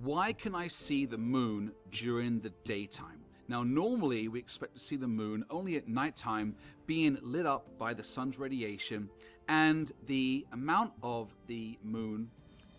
why can I see the moon during the daytime? Now, normally we expect to see the moon only at nighttime, being lit up by the sun's radiation, and the amount of the moon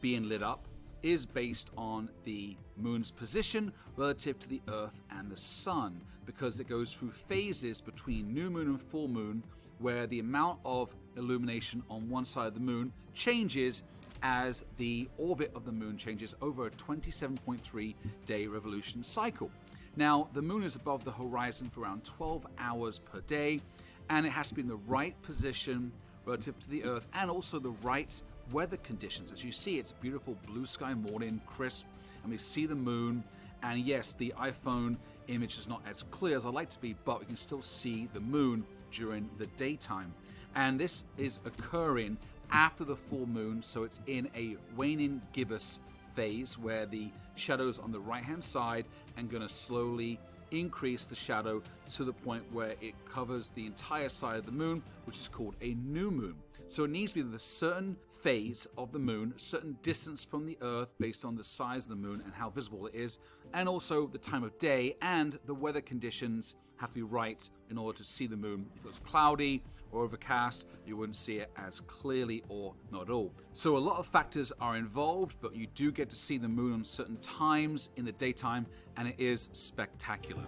being lit up is based on the moon's position relative to the Earth and the sun, because it goes through phases between new moon and full moon, where the amount of illumination on one side of the moon changes as the orbit of the moon changes over a 27.3 day revolution cycle. Now, the moon is above the horizon for around 12 hours per day, and it has to be in the right position relative to the Earth and also the right weather conditions. As you see, it's a beautiful blue sky morning, crisp, and we see the moon. And yes, the iPhone image is not as clear as I'd like to be, but we can still see the moon during the daytime. And this is occurring after the full moon, so it's in a waning gibbous phase where the shadows on the right hand side are going to slowly increase the shadow to the point where it covers the entire side of the moon, which is called a new moon. So it needs to be the certain phase of the moon, certain distance from the Earth based on the size of the moon and how visible it is, and also the time of day, and the weather conditions have to be right in order to see the moon. If it was cloudy or overcast, you wouldn't see it as clearly or not at all. So a lot of factors are involved, but you do get to see the moon on certain times in the daytime, and it is spectacular.